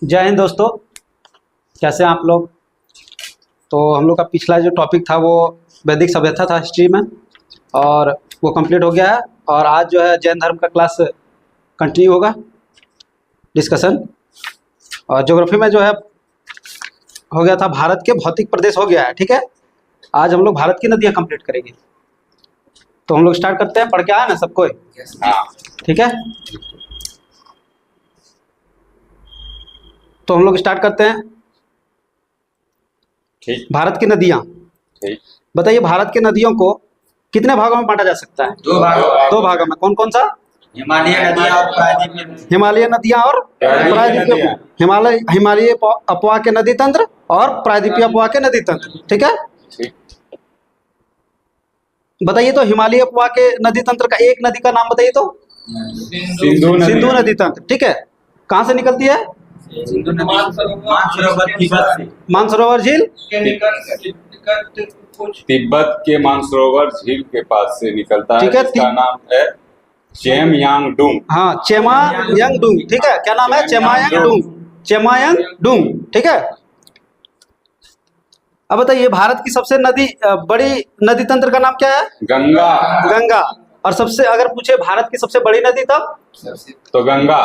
जय हिंद दोस्तों, कैसे हैं आप लोग। तो हम लोग का पिछला जो टॉपिक था वो वैदिक सभ्यता था हिस्ट्री में, और वो कंप्लीट हो गया है। और आज जो है जैन धर्म का क्लास कंटिन्यू होगा डिस्कशन। और ज्योग्राफी में जो है हो गया था, भारत के भौतिक प्रदेश हो गया है। ठीक है, आज हम लोग भारत की नदियाँ कंप्लीट करेंगे। तो हम लोग स्टार्ट करते हैं, पढ़ के आया ना सबको। ठीक है, तो हम लोग स्टार्ट करते हैं। ठीक। भारत की नदियाँ, ठीक। बताइए भारत की नदियों को कितने भागों में बांटा जा सकता है? दो भागों में। कौन कौन सा? हिमालय नदियाँ और प्रायद्वीपीय। हिमालय नदियाँ और प्रायद्वीपीय। हिमालय अपवाह के नदी तंत्र और प्रायद्वीपीय अपवाह के नदी तंत्र। ठीक है, ठीक। बताइए तो हिमालय अपवाह के नदी तंत्र का एक नदी का नाम बताइए तो। सिंधु नदी तंत्र। ठीक है, कहाँ से निकलती है? मानसरोवर झील। तिब्बत के मानसरोवर झील के पास से निकलता है। ठीक है, इसका नाम है चेमयांगडुंग। हाँ, चेमायांगडुंग। ठीक है, क्या नाम है? चेमायांगडुंग। चेमायांगडुंग। ठीक है, अब बताइए भारत की सबसे बड़ी नदी तंत्र का नाम क्या है? गंगा। गंगा। और सबसे अगर पूछे भारत की सबसे बड़ी नदी तब तो गंगा।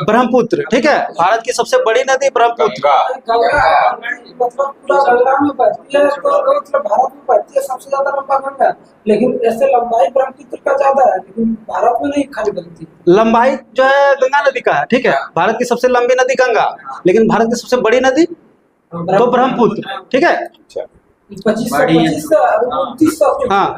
ब्रह्मपुत्र। ठीक है, भारत की सबसे बड़ी नदी ब्रह्मपुत्र। भारत में बहती है सबसे ज्यादा लंबा गंगा, लेकिन ऐसे लंबाई ब्रह्मपुत्र का ज्यादा है, लेकिन भारत में नहीं खाली बहती। लंबाई जो है गंगा नदी का है। ठीक है, भारत की सबसे लंबी नदी गंगा, लेकिन भारत की सबसे बड़ी नदी तो ब्रह्मपुत्र। ठीक है, 2500 हाँ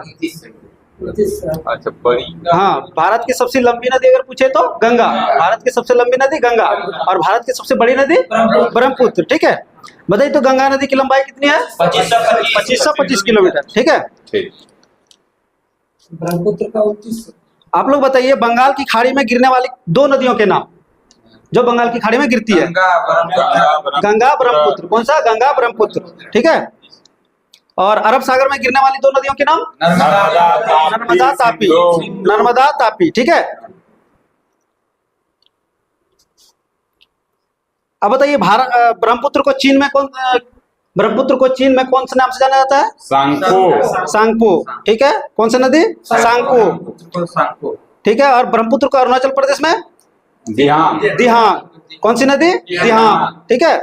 अच्छा, बड़ी। हाँ, भारत की सबसे लंबी नदी अगर पूछे तो गंगा। भारत की सबसे लंबी नदी गंगा, और भारत की सबसे बड़ी नदी ब्रह्मपुत्र। ठीक है, बताइए तो गंगा नदी की लंबाई कितनी है? 2525 किलोमीटर। ठीक है, ठीक। ब्रह्मपुत्र का 2900। आप लोग बताइए बंगाल की खाड़ी में गिरने वाली दो नदियों के नाम, जो बंगाल की खाड़ी में गिरती है। गंगा ब्रह्मपुत्र। कौन सा? गंगा ब्रह्मपुत्र। ठीक है, और अरब सागर में गिरने वाली दो नदियों के नाम? नर्मदा तापी। नर्मदा तापी। ठीक है, अब बताइए ब्रह्मपुत्र को चीन में कौन से नाम से जाना जाता है? सांगपो। सांगपो। ठीक है, कौन सी नदी? सांगपो। ठीक है, और ब्रह्मपुत्र को अरुणाचल प्रदेश में दिहांग। कौन सी नदी? दिहांग। ठीक है,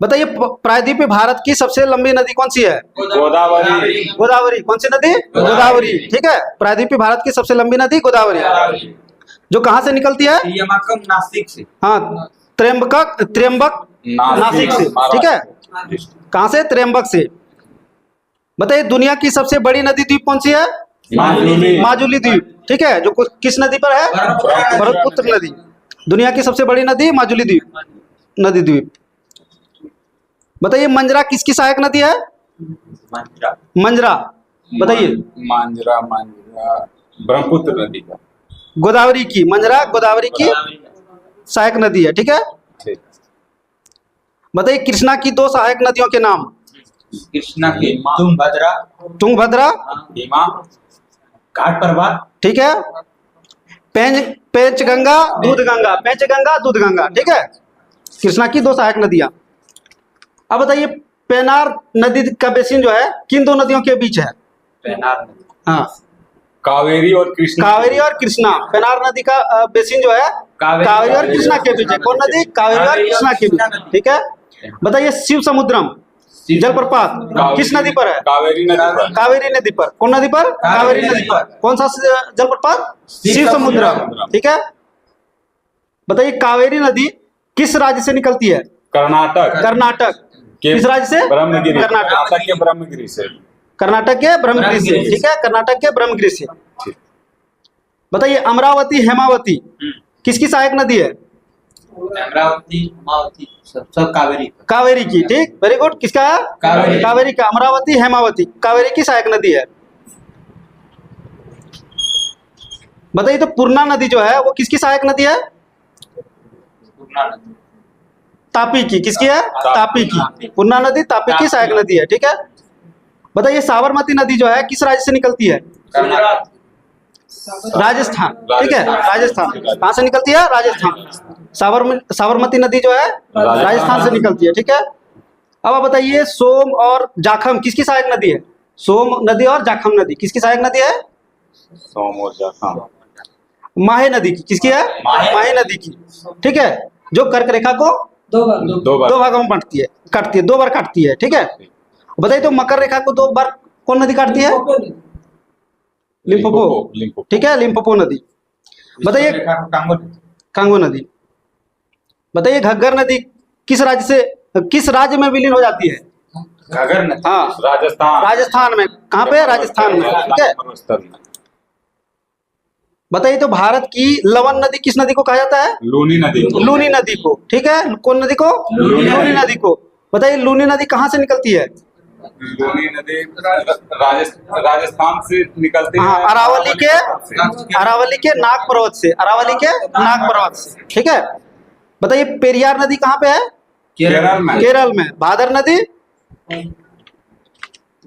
बताइए प्रायद्वीपीय भारत की सबसे लंबी नदी कौन सी है? गोदावरी। गोदावरी। कौन सी नदी? गोदावरी। ठीक है, प्रायद्वीपीय भारत की सबसे लंबी नदी गोदावरी, जो कहाँ से निकलती है? नासिक से। हाँ, त्र्यंबक नासिक से। ठीक है, कहाँ से? त्र्यंबक से। बताइए दुनिया की सबसे बड़ी नदी द्वीप कौन सी है? माजुली द्वीप। ठीक है, जो किस नदी पर है? ब्रह्मपुत्र नदी। दुनिया की सबसे बड़ी नदी माजुली द्वीप। बताइए मंजरा किसकी सहायक नदी है? मंजरा। बताइए। मांजरा ब्रह्मपुत्र नदी का। गोदावरी की। मंजरा गोदावरी की सहायक नदी है। ठीक है, ठीक। बताइए कृष्णा की दो सहायक नदियों के नाम? कृष्णा की तुंगभद्रा, भीमा, घाट पर्वत। ठीक है, पेंचगंगा, दूधगंगा। ठीक है, कृष्णा की दो सहायक नदियां। अब बताइए पेनार नदी का बेसिन जो है किन दो नदियों के बीच है? हाँ, कावेरी और कृष्णा। पेनार नदी का बेसिन जो है कावेरी और कृष्णा के बीच है। कौन नदी? कावेरी और कृष्णा के बीच। ठीक है, बताइए शिव समुद्रम जलप्रपात किस नदी पर है? कावेरी नदी पर। कौन नदी पर? कावेरी नदी पर। कौन सा जलप्रपात? शिव समुद्रम। ठीक है, बताइए कावेरी नदी किस राज्य से निकलती है? कर्नाटक। किस राज्य से? कर्नाटक के ब्रह्मगिरी से। ठीक है, कर्नाटक के ब्रह्मगिरी से। बताइए अमरावती हेमावती किसकी सहायक नदी है? सब कावेरी की। ठीक, वेरी गुड। किसका है? कावेरी का। अमरावती हेमावती कावेरी की सहायक नदी है। बताइए तो पूर्णा नदी जो है वो किसकी सहायक नदी है? तापी की। किसकी है? तापी की। पूर्णा नदी तापी की सहायक नदी है। ठीक है, बताइए साबरमती नदी जो है किस राज्य से निकलती है? राजस्थान। ठीक है, राजस्थान। कहाँ से निकलती है? राजस्थान। साबरमती नदी जो है राजस्थान से निकलती है, ठीक है। अब आप बताइए सोम और जाखम किसकी सहायक नदी है? सोम नदी और जाखम नदी किसकी सहायक नदी है? सोम और जाखम। माहे नदी की, किसकी है? माहे नदी की, ठीक है, जो कर्क रेखा को दो बार दो भागों में बांटती है, काटती है, 2 बार काटती है, ठीक है। बताइए तो मकर रेखा को 2 बार कौन नदी काटती है? लिम्पोपो, ठीक है, लिम्पोपो नदी। बताइए कांगो नदी। बताइए घग्गर नदी किस राज्य में विलीन हो जाती है? घग्गर नदी, हाँ, राजस्थान में। कहाँ पे? राजस्थान में, ठीक है। बताइए तो भारत की लवण नदी किस नदी को कहा जाता है? लूनी नदी। लूनी नदी को, ठीक है। कौन नदी को? लूनी नदी को। बताइए लूनी नदी कहाँ से निकलती है? लूनी नदी राजस्थान से निकलती है। हाँ, अरावली के नाग पर्वत से, अरावली के नाग पर्वत से, ठीक है। बताइए पेरियार नदी कहाँ पे है? केरल में। भादर नदी?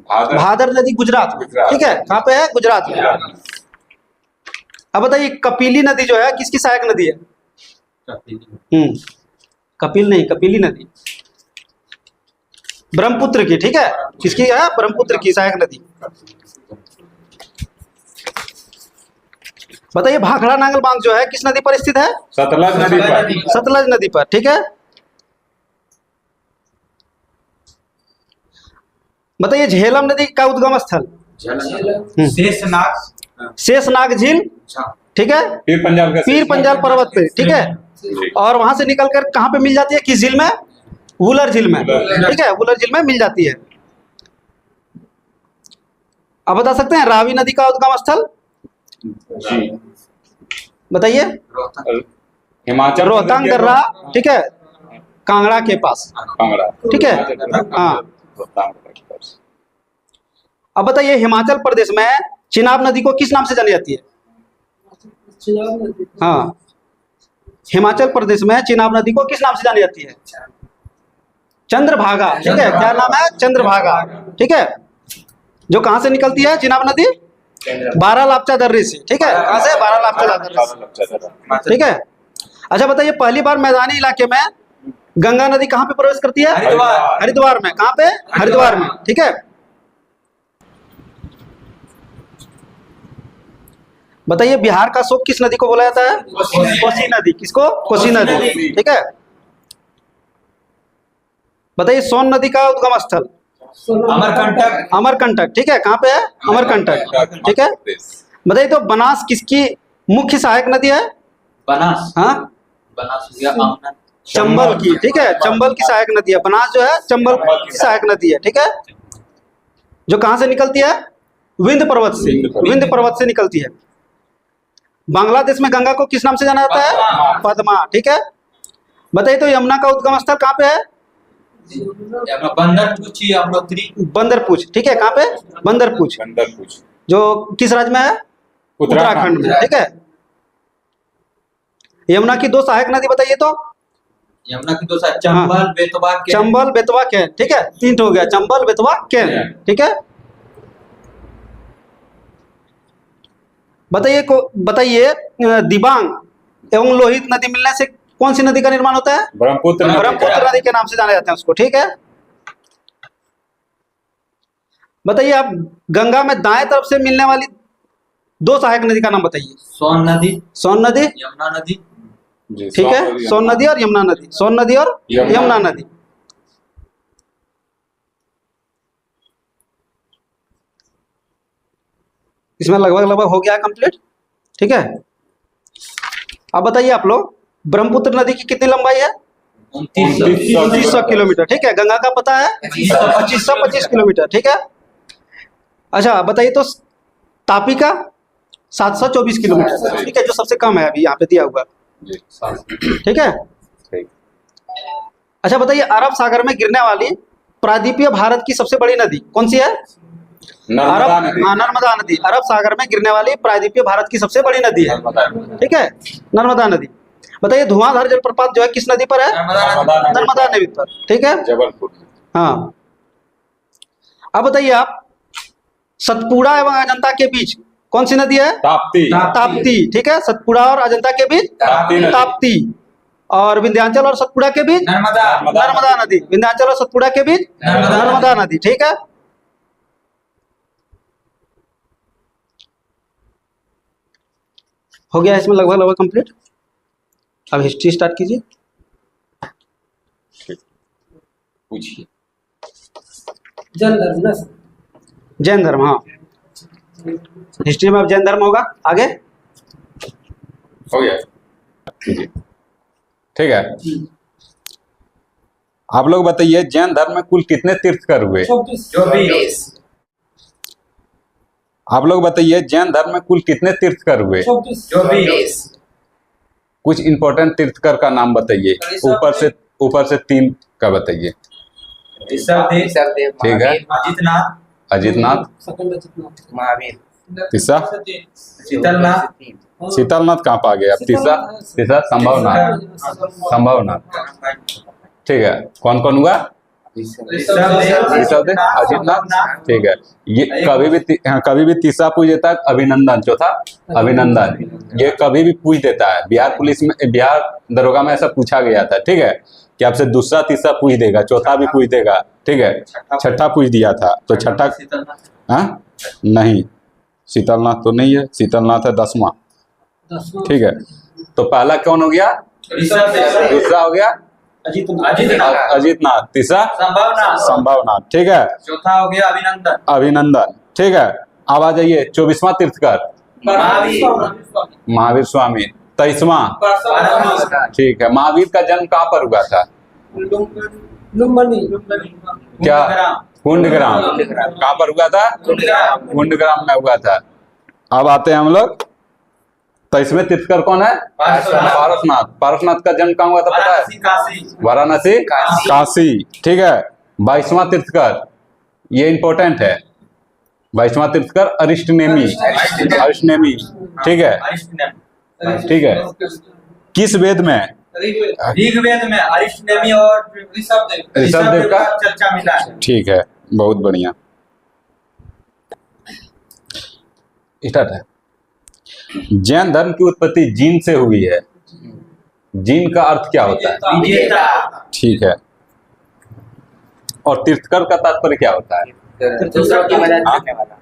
भादर नदी गुजरात में, ठीक है। कहाँ पे है? गुजरात में। अब बताइए कपिली नदी जो है किसकी सहायक नदी है? कपिल नहीं, कपिली नदी ब्रह्मपुत्र की, ठीक है। किसकी है? ब्रह्मपुत्र की सहायक नदी। बताइए भाखड़ा नांगल बांध जो है किस नदी पर स्थित है? सतलज नदी पर। सतलज नदी पर, ठीक है। बताइए झेलम नदी का उद्गम स्थल? शेषनाग झील, ठीक है, पीर पंजाल पर्वत पे, ठीक है। और वहां से निकलकर कहां पे मिल जाती है? किस झील में? वुलर झील में, ठीक है, वुलर झील में मिल जाती है। अब बता सकते हैं रावी नदी का उद्गम स्थल? बताइए। हिमाचल, रोहतांग दर्रा, ठीक है, कांगड़ा के पास, ठीक है। हाँ, अब बताइए हिमाचल प्रदेश में चिनाब नदी को किस नाम से जानी जाती है? हाँ, हिमाचल प्रदेश में चिनाब नदी को किस नाम से जानी जाती है? चंद्रभागा, ठीक है। क्या नाम है? चंद्रभागा, ठीक है। जो कहां से निकलती है चिनाब नदी? बारालापचा दर्रे से, ठीक है। कहां से? बारालापचा दर्रे से, ठीक है। अच्छा बताइए पहली बार मैदानी इलाके में गंगा नदी कहां पे प्रवेश करती है? हरिद्वार में। कहां पे? हरिद्वार में, ठीक है। बताइए बिहार का शोक किस नदी को बोला जाता है? कोसी नदी। किसको? कोसी नदी, ठीक है। बताइए सोन नदी का उद्गम स्थल? अमरकंटक, ठीक है। कहाँ पे है? अमरकंटक, ठीक है। बताइए तो बनास किसकी मुख्य सहायक नदी है? बनास, हाँ, चंबल की, ठीक है, चंबल की सहायक नदी है। बनास जो है चंबल की सहायक नदी है, ठीक है। जो कहां से निकलती है? विंध्य पर्वत से, विंध्य पर्वत से निकलती है। बांग्लादेश में गंगा को किस नाम से जाना जाता है? पद्मा, ठीक है। बताइए तो यमुना का उद्गम स्थल कहाँ पे है? बंदरपूछ, ठीक है। कहाँ पे? बंदरपूछ, जो किस राज्य में है? उत्तराखंड में, ठीक है। यमुना की 2 सहायक नदी बताइए तो? यमुना की 2 सहायक चंबल, बेतवा, चंबल, बेतवा, कैन, ठीक है। 3 हो गया, चंबल, बेतवा, कैन, ठीक है। बताइए दिबांग एवं लोहित नदी मिलने से कौन सी नदी का निर्माण होता है? ब्रह्मपुत्र नदी के नाम से जाने जाते हैं उसको, ठीक है। बताइए आप गंगा में दाएं तरफ से मिलने वाली 2 सहायक नदी का नाम बताइए? सोन नदी, यमुना नदी, ठीक है। सोन नदी और यमुना नदी, सोन नदी और यमुना नदी। इसमें लगभग हो गया कंप्लीट, ठीक है। अब बताइए आप लोग ब्रह्मपुत्र नदी की कितनी लंबाई है? 2900 किलोमीटर, ठीक है। गंगा का पता है? 2525 किलोमीटर, ठीक है। अच्छा बताइए तो तापी का 724 किलोमीटर, ठीक है, जो सबसे कम है अभी यहाँ पे दिया हुआ, ठीक है। अच्छा बताइए अरब सागर में गिरने वाली प्रायद्वीपीय भारत की सबसे बड़ी नदी कौन सी है? नर्मदा नदी। अरब सागर में गिरने वाली प्रायद्वीपीय भारत की सबसे बड़ी नदी है, ठीक है, नर्मदा नदी। बताइए धुआंधार जलप्रपात जो है किस नदी पर है? नर्मदा नदी पर, ठीक है, जबलपुर। हाँ। अब बताइए आप सतपुड़ा एवं अजंता के बीच कौन सी नदी है? ताप्ती, ठीक है। सतपुड़ा और अजंता के बीच ताप्ती, और विंध्याचल और सतपुड़ा के बीच नर्मदा नदी। विंध्याचल और सतपुड़ा के बीच नर्मदा नदी। ठीक है, हो गया इसमें लगभग कंप्लीट। अब हिस्ट्री स्टार्ट कीजिए। पूछिए। जैन धर्म ना सर? जैन धर्म, हाँ, हिस्ट्री में अब जैन धर्म होगा। आगे हो गया, ठीक है। आप लोग बताइए जैन धर्म में कुल कितने तीर्थकर हुए? 24। आप लोग बताइए जैन धर्म में कुल कितने तीर्थकर हुए? 24। कुछ इंपॉर्टेंट तीर्थकर का नाम बताइए, ऊपर से 3 का बताइए। ठीक है, अजितनाथ, महावीर, तीसरा शीतलनाथ। शीतलनाथ कहाँ पा गए? अब तीसरा संभवनाथ। ठीक है, कौन कौन हुआ? ऋषभदेव, अजितनाथ। ठीक है, ये कभी भी तीसरा पूछ देता है अभिनंदन, चौथा अभिनंदन। ये कभी भी पूछ देता है। बिहार पुलिस में, बिहार दरोगा में ऐसा पूछा गया था। ठीक है, कि आपसे दूसरा तीसरा पूछ देगा, चौथा भी पूछ देगा। ठीक है, छठा पूछ दिया था, तो छठा हाँ नहीं, शीतलनाथ तो नहीं है, शीतलनाथ है 10वां। ठीक है, तो पहला कौन हो गया? दूसरा हो गया अजितनाथ, तीसरा संभवनाथ। ठीक है, चौथा हो गया अभिनंदन। ठीक है, अब आ जाइए 24वां तीर्थकर महावीर स्वामी, 23वां। ठीक है, महावीर का जन्म कहाँ पर हुआ था? क्या? कुंडग्राम। कहाँ पर हुआ था? कुंडग्राम में हुआ था। अब आते हैं हम लोग 23वें तीर्थकर कौन है? पारसनाथ। पारसनाथ का जन्म कहाँ हुआ था पता है? वाराणसी, काशी। ठीक है, 22वां तीर्थकर, ये इंपॉर्टेंट है। 22वां तीर्थकर अरिष्टनेमी। ठीक है, ठीक है, किस वेद में? ऋग्वेद में अरिष्टनेमी और ऋषभदेव का चर्चा मिला है। ठीक है, बहुत बढ़िया। स्टार्ट है। जैन धर्म की उत्पत्ति जीन से हुई है। जीन का अर्थ क्या होता है? ठीक है, और तीर्थकर का तात्पर्य क्या होता है? दूसरों की मदद करने वाला।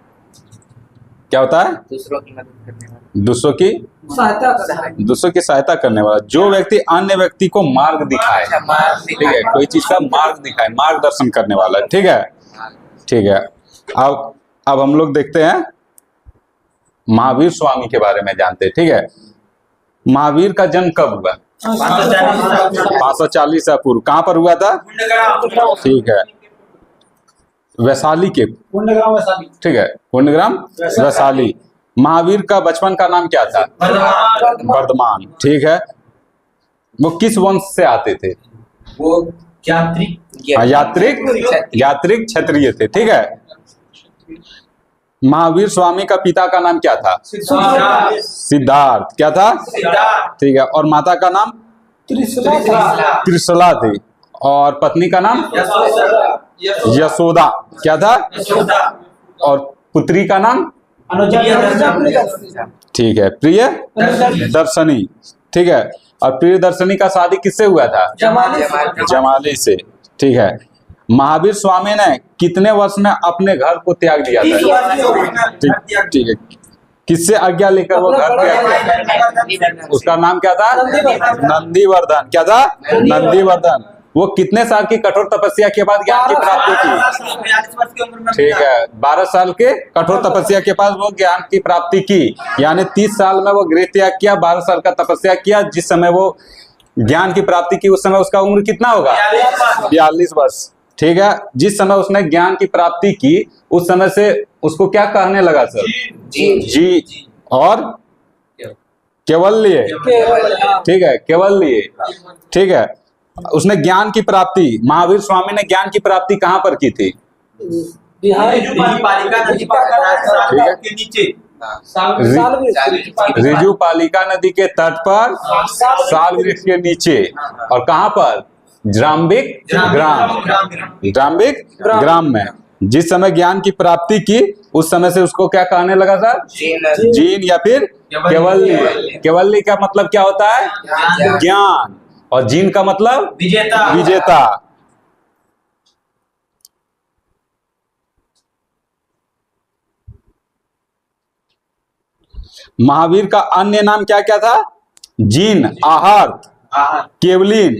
क्या होता है? दूसरों की मदद करने वाला, दूसरों की सहायता करने वाला। जो व्यक्ति अन्य व्यक्ति को मार्ग दिखाए। ठीक है, कोई चीज का मार्ग दिखाए, मार्गदर्शन करने वाला। ठीक है, ठीक है। अब हम लोग देखते हैं महावीर स्वामी के बारे में जानते हैं। ठीक है, महावीर का जन्म कब हुआ? 540 ईसा पूर्व। कहाँ पर हुआ था? ठीक है, वैशाली के। ठीक है, कुंडग्राम, वैशाली। महावीर का बचपन का नाम क्या था? वर्धमान। ठीक है, वो किस वंश से आते थे? वो यात्रिक क्षत्रिय थे। ठीक है, महावीर स्वामी का पिता का नाम क्या था? सिद्धार्थ। क्या था? ठीक है, और माता का नाम त्रिशला थी, और पत्नी का नाम यशोदा। क्या था? और पुत्री का नाम? ठीक है, प्रिय दर्शनी। ठीक है, और प्रिय दर्शनी का शादी किससे हुआ था? जमाली से। ठीक है, महावीर स्वामी ने कितने वर्ष में अपने घर को त्याग दिया था? ठीक है, किससे आज्ञा लेकर वो घर त्याग दिया? उसका नाम क्या था? नंदीवर्धन। क्या था? नंदीवर्धन। वो कितने साल की कठोर तपस्या के बाद ज्ञान की प्राप्ति की? ठीक है, 12 साल के कठोर तपस्या के बाद वो ज्ञान की प्राप्ति की। यानी 30 साल में वो गृह त्याग किया, 12 साल का तपस्या किया। जिस समय वो ज्ञान की प्राप्ति की उस समय उसका उम्र कितना होगा? 42 वर्ष। ठीक है, जिस समय उसने ज्ञान की प्राप्ति की उस समय से उसको क्या कहने लगा सर? जी और केवल्य। ठीक है, केवल्य। ठीक है, उसने ज्ञान की प्राप्ति, महावीर स्वामी ने ज्ञान की प्राप्ति कहाँ पर की थी? रिजु पालिका नदी के तट पर, साल वृक्ष के नीचे। और कहाँ पर? जाम्बिक ग्राम में। जिस समय ज्ञान की प्राप्ति की उस समय से उसको क्या कहने लगा सर? जीन या फिर केवल्य। केवल्य का मतलब क्या होता है? ज्ञान। और जीन का मतलब विजेता। विजेता। महावीर का अन्य नाम क्या क्या था? जीन, आहार, केवलिन,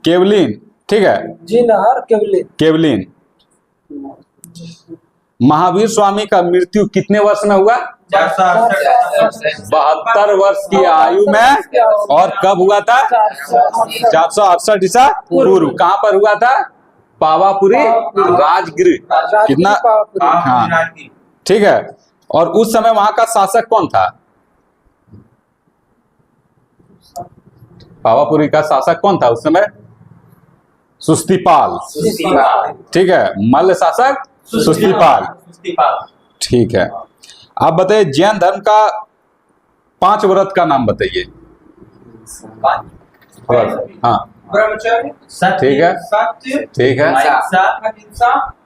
केवलिन, ठीक है, जिनहार केवली। केवलिन। महावीर स्वामी का मृत्यु कितने वर्ष में हुआ? 72 वर्ष की आयु में। और कब हुआ था? 468 ईसा पूर्व। कहां पर हुआ था? पावापुरी राजगृह। कितना? हाँ, ठीक है। और उस समय वहां का शासक कौन था? पावापुरी का शासक कौन था उस समय? सुस्तिपाल, ठीक है, मल्ल शासक सुस्तिपाल, ठीक है। आप बताइए जैन धर्म का 5 व्रत का नाम बताइए। हाँ, ब्रह्मचर्य, ठीक है, सत्य, ठीक है, अहिंसा,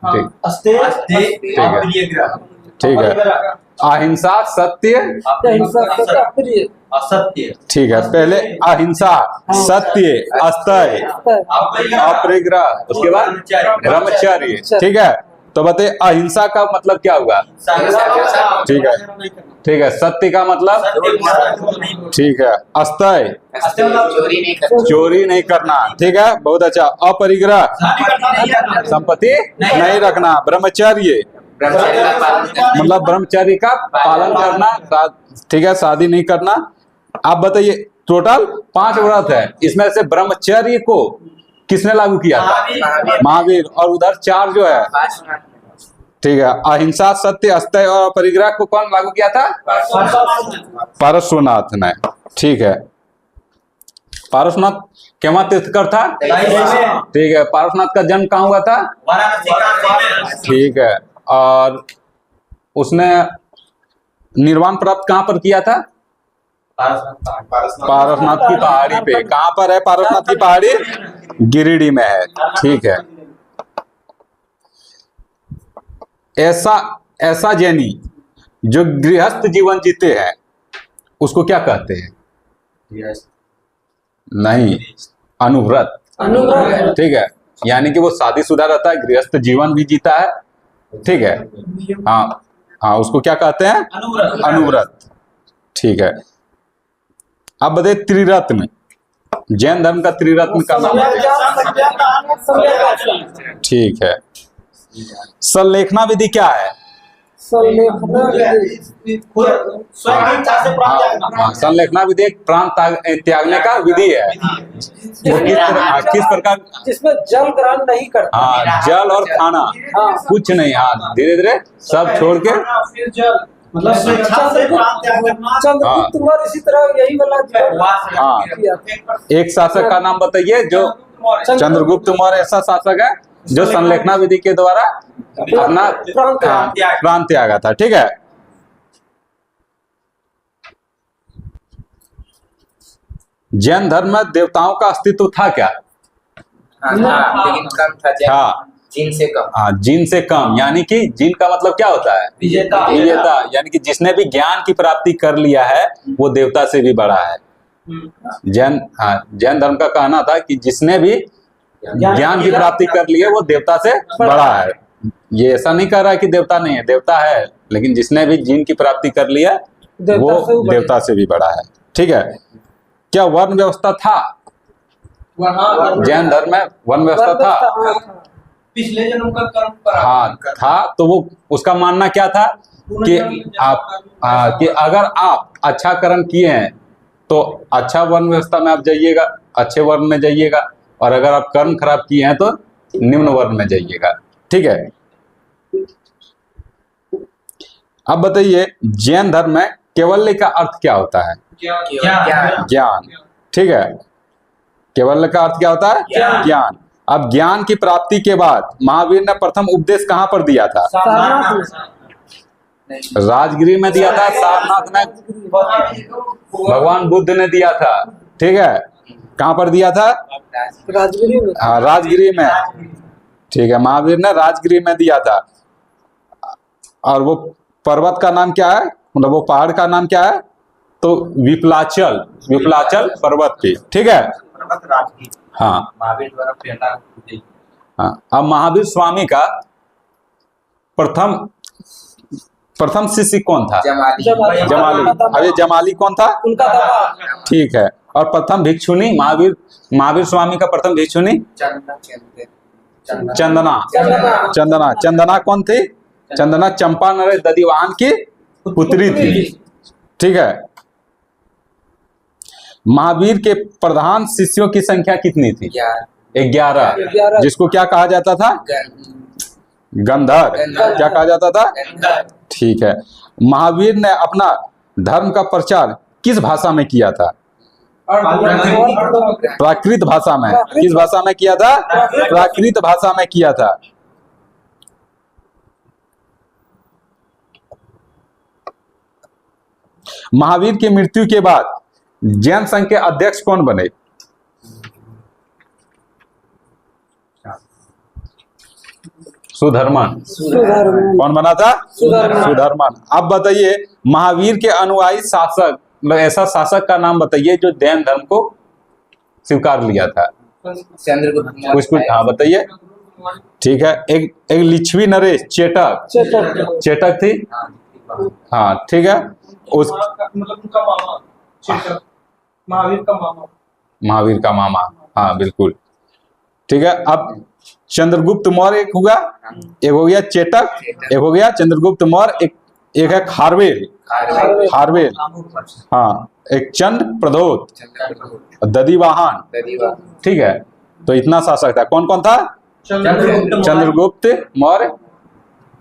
ठीक, अस्तेय, अप्रियग्रह। ठीक है। अहिंसा, सत्य, अप्रिय, असत्य। ठीक है। पहले अहिंसा, सत्य, अस्तय, अपरिग्रह, उसके बाद ब्रह्मचर्य, ठीक है। तो बताइए अहिंसा का मतलब क्या हुआ? ठीक है, ठीक है। सत्य का मतलब? ठीक है। अस्तय, चोरी नहीं करना, ठीक है, बहुत अच्छा। अपरिग्रह, संपत्ति नहीं रखना। ब्रह्मचर्य मतलब ब्रह्मचर्य का पालन करना, ठीक है, शादी नहीं करना। आप बताइए टोटल 5 व्रत है, इसमें से ब्रह्मचर्य को किसने लागू किया था? महावीर। और उधर 4 जो है, ठीक है, अहिंसा, सत्य, अस्तय और परिग्रह को कौन लागू किया था? पारसनाथ ने, ठीक है। पारसनाथ केवल तीर्थकर था, ठीक है। पारसनाथ का जन्म कहाँ हुआ था? ठीक है। और उसने निर्वाण प्राप्त कहाँ पर किया था? पारसनाथ की पहाड़ी पे। कहाँ पर है पारसनाथ की पहाड़ी? गिरिडीह में है, ठीक है। ऐसा जैनी जो गृहस्थ जीवन जीते हैं उसको क्या कहते हैं? नहीं, अनुव्रत, ठीक है। यानी कि वो शादीशुदा रहता है, गृहस्थ जीवन भी जीता है, ठीक है। हाँ हाँ, उसको क्या कहते हैं? अनुव्रत, ठीक है। अब बताइए त्रिरत्न, जैन धर्म का त्रिरत्न का नाम है? ठीक है। संलेखना विधि क्या है? संलेखना विधि एक प्राण त्यागने का विधि है। वो किस प्रकार? जिसमें जल ग्रहण नहीं करता। हाँ, जल और खाना, कुछ नहीं। हाँ, धीरे धीरे सब छोड़ के। मतलब चंद्रगुप्त मौर्य इसी तरह यही वाला। हाँ, एक शासक का नाम बताइए जो चंद्रगुप्त मौर्य ऐसा शासक है जो संलेखना विधि के द्वारा अपना प्राण त्यागा था, ठीक है। जैन धर्म में देवताओं का अस्तित्व था क्या? लेकिन कम था, हाँ, जीन से कम। हाँ, जीन से कम। यानी कि जीन का मतलब क्या होता है? विजेता। विजेता, यानी कि जिसने भी ज्ञान की प्राप्ति कर लिया है वो देवता से भी बड़ा है। जैन धर्म का कहना था कि जिसने भी ज्ञान की प्राप्ति कर ली है वो देवता से बड़ा है। ये ऐसा नहीं कह रहा है कि देवता नहीं है, देवता है, लेकिन जिसने भी जीन की प्राप्ति कर लिया वो देवता से भी बड़ा है, ठीक है। क्या वर्ण व्यवस्था था? जैन धर्म में वर्ण व्यवस्था था? पिछले जन्म का कर्म। हाँ था। तो वो उसका मानना क्या था कि कि अगर आप अच्छा कर्म किए हैं तो अच्छा वर्ण व्यवस्था में आप जाइएगा, अच्छे वर्ण में जाइएगा, और अगर आप कर्म खराब किए हैं तो निम्न वर्ण में जाइएगा, ठीक है। अब बताइए जैन धर्म में केवल्य का अर्थ क्या होता है? ज्ञान, ठीक है। केवल्य का अर्थ क्या होता है? ज्ञान। अब ज्ञान की प्राप्ति के बाद महावीर ने प्रथम उपदेश कहां पर दिया था? राजगिरी में दिया था, सारनाथ में भगवान बुद्ध ने दिया था, ठीक है। कहां पर दिया था? राजगिरी में। हाँ, राजगिरी में, ठीक है। महावीर ने राजगिरी में दिया था। और वो पर्वत का नाम क्या है? मतलब वो पहाड़ का नाम क्या है? तो विपलाचल पर्वत पे, ठीक है। पर्वत राजगीर हाँ महावीर द्वारा पहला उदय। हाँ। अब महावीर स्वामी का प्रथम शिष्य कौन था? जमाली जमाली। अब ये जमाली कौन था? उनका दादा। ठीक है। और प्रथम भिक्षुणी महावीर स्वामी का प्रथम भिक्षुणी चंदना कौन थी? चंदना चंपा नरेश दधिवाहन की पुत्री थी, ठीक है। महावीर के प्रधान शिष्यों की संख्या कितनी थी? 11। जिसको क्या कहा जाता था? गंधर। क्या कहा जाता था? ठीक है। महावीर ने अपना धर्म का प्रचार किस भाषा में किया था? प्राकृत भाषा में। किस भाषा में किया था? प्राकृत भाषा में किया था। महावीर की मृत्यु के बाद जैन संघ के अध्यक्ष कौन बने? सुधर्मन। कौन बना था? सुधर्मन। अब बताइए महावीर के अनुयायी शासक, ऐसा शासक का नाम बताइए जो जैन धर्म को स्वीकार लिया था। चंद्रगुप्त कुछ हाँ बताइए। ठीक है। एक लिच्छवी नरेश चेटक थी। हाँ ठीक है। उस मतलब उनका मामा चेतक, महावीर का मामा। हाँ बिल्कुल ठीक है। अब चंद्रगुप्त मौर्य एक हुआ, एक हो गया चेटक, एक हो गया चंद्रगुप्त मौर्य, एक है खारवेल। हाँ, एक चंद प्रदोत, दधिवाहन। ठीक है। तो इतना शासक था। कौन कौन था? चंद्रगुप्त मौर्य,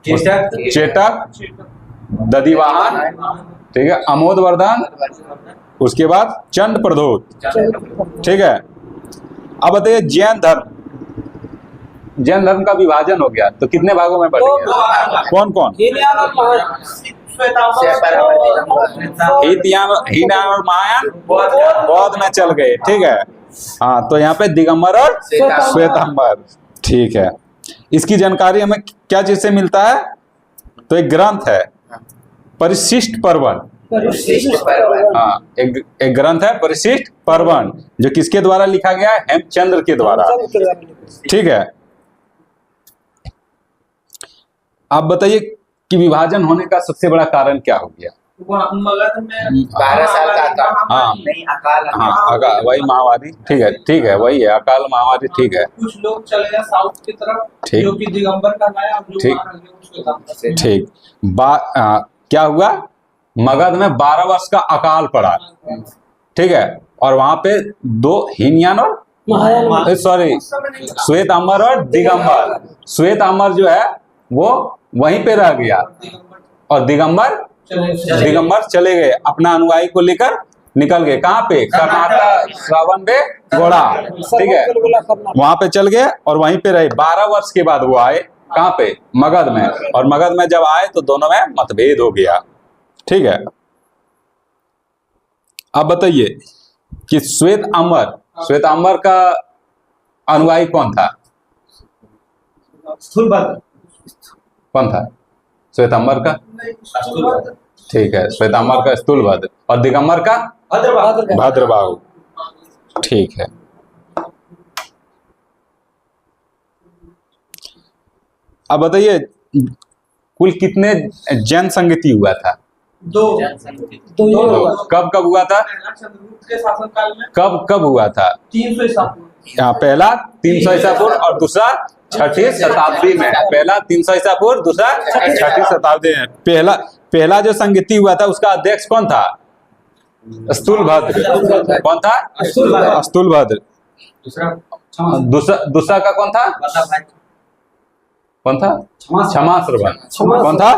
चेटक, दधिवाहन, ठीक है, अमोदवर्धन, उसके बाद चंद प्रदोत। ठीक है। अब बताइए जैन धर्म का विभाजन हो गया तो कितने भागों में बट गया? कौन कौन? हीनयान और महायान बौद्ध में चल गए। ठीक है। हाँ, तो यहाँ पे दिगंबर और श्वेतांबर। ठीक है। इसकी जानकारी हमें क्या चीज से मिलता है? तो एक ग्रंथ है परिशिष्ट पर्वन। हाँ, एक ग्रंथ है परिशिष्ट पर्वन, जो किसके द्वारा लिखा गया है? हेमचंद्र के द्वारा। ठीक है। आप बताइए कि विभाजन होने का सबसे बड़ा कारण क्या हो गया? मगध में 12 साल का अकाल। हाँ नहीं अकाल। हाँ, अकाल, वही महामारी। ठीक है, वही है अकाल महामारी। ठीक है। कुछ लोग चले गए साउथ की तरफ, ठीक। जो कि दिगंबर का लाया, और जो ठीक। वहाँ रह गए उसको दाम। ठीक। क्या हुआ? मगध में 12 वर्ष का अकाल पड़ा। ठीक है। और वहां पे 2 हीनयान और श्वेतांबर और दिगंबर। श्वेतांबर जो है वो वहीं पे रह गया और दिगंबर चले गए, अपना अनुयायी को लेकर निकल गए। कहाँ पे? कर्नाटक, श्रवणबेगौड़ा। ठीक है। वहां पे चल गए और वहीं पे रहे। 12 वर्ष के बाद वो आए कहाँ पे? मगध में। और मगध में जब आए तो दोनों में मतभेद हो गया। ठीक है। अब बताइए कि श्वेतांबर का अनुयायी कौन था? स्थूलभद्र। कौन था श्वेतांबर का? ठीक है, श्वेतांबर का स्थूलभद्र और दिगंबर का भद्रबाहु। ठीक है। अब बताइए कुल कितने जैन संगति हुआ था? 2। कब हुआ था? चंद्रगुप्त के शासनकाल में। कब हुआ था? 300 ईसा पूर्व। यहाँ पहला 300 ईसा पूर्व और दूसरा 6ठी शताब्दी में। पहला 300 ईसा पूर्व, दूसरा 6ठी शताब्दी में। पहला जो संगति हुआ था उसका अध्यक्ष कौन था? स्थूलभद्र। कौन था? स्थूलभद्र। दूसरा का कौन था? कौन था? क्षमाश्रवण। कौन था?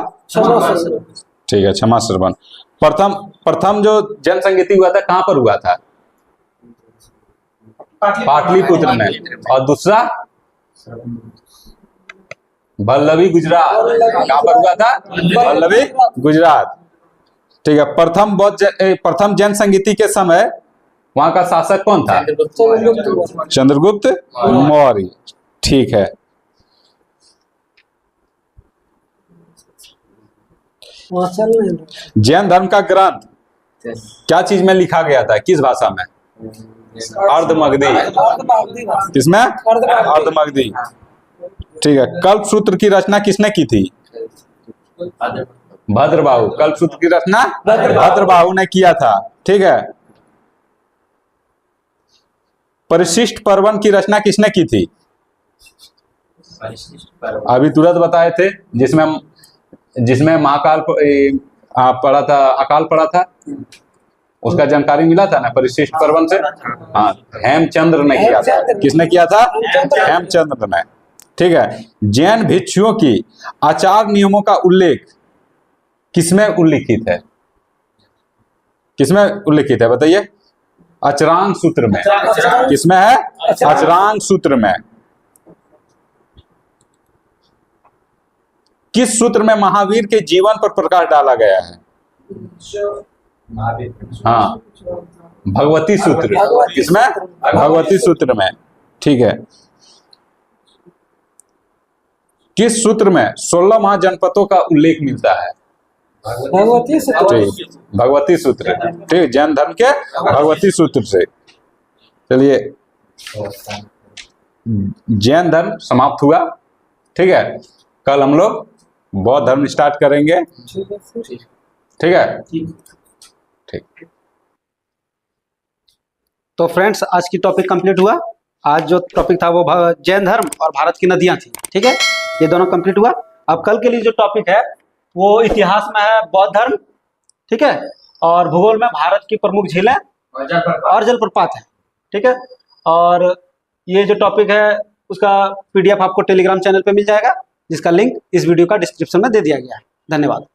ठीक है, क्षमाश्रवण। प्रथम जो जन संगति हुआ था कहाँ पर हुआ था? पाटलिपुत्र में। और दूसरा वल्लभी गुजरात। कहाँ पर हुआ था? वल्लभी गुजरात। ठीक है। प्रथम जैन संगति के समय वहां का शासक कौन था? चंद्रगुप्त मौर्य। ठीक है। जैन धर्म का ग्रंथ क्या चीज में लिखा गया था, किस भाषा में? अर्धमगधी। अर्धमागधी भाषा। किसमें? अर्धमगधी। ठीक है। कल्पसूत्र की रचना किसने की थी? भद्रबाहु। कल्पसूत्र की रचना भद्रबाहु ने किया था। ठीक है। परिशिष्ट पर्वन की रचना किसने की थी? अभी तुरंत बताए थे, जिसमें महाकाल पढ़ा था, अकाल पढ़ा था, उसका जानकारी मिला था ना परिशिष्ट पर्वन से। हाँ, हेमचंद्र ने किया था। किसने किया था? हेमचंद्र ने। ठीक है। जैन भिक्षुओं की आचार नियमों का उल्लेख किसमें उल्लिखित है? किसमें उल्लिखित है बताइए? अचरांग सूत्र में। किसमें है? अचरांग सूत्र में। किस सूत्र में महावीर के जीवन पर प्रकाश डाला गया है? हाँ, भगवती सूत्र। किसमें? भगवती सूत्र में। ठीक है। किस सूत्र में 16 महाजनपदों का उल्लेख मिलता है? भगवती सूत्र। ठीक, भगवती सूत्र। ठीक, जैन धर्म के भगवती सूत्र से। चलिए, जैन धर्म समाप्त हुआ। ठीक है। कल हम लोग बौद्ध धर्म स्टार्ट करेंगे। ठीक है। ठीक। तो फ्रेंड्स, आज की टॉपिक कंप्लीट हुआ। आज जो टॉपिक था वो जैन धर्म और भारत की नदियां थी। ठीक है, ये दोनों कंप्लीट हुआ। अब कल के लिए जो टॉपिक है वो इतिहास में है बौद्ध धर्म। ठीक है, और भूगोल में भारत की प्रमुख झीलें और जलप्रपात है। ठीक है, और ये जो टॉपिक है उसका PDF आपको टेलीग्राम चैनल पे मिल जाएगा, जिसका लिंक इस वीडियो का डिस्क्रिप्शन में दे दिया गया है। धन्यवाद।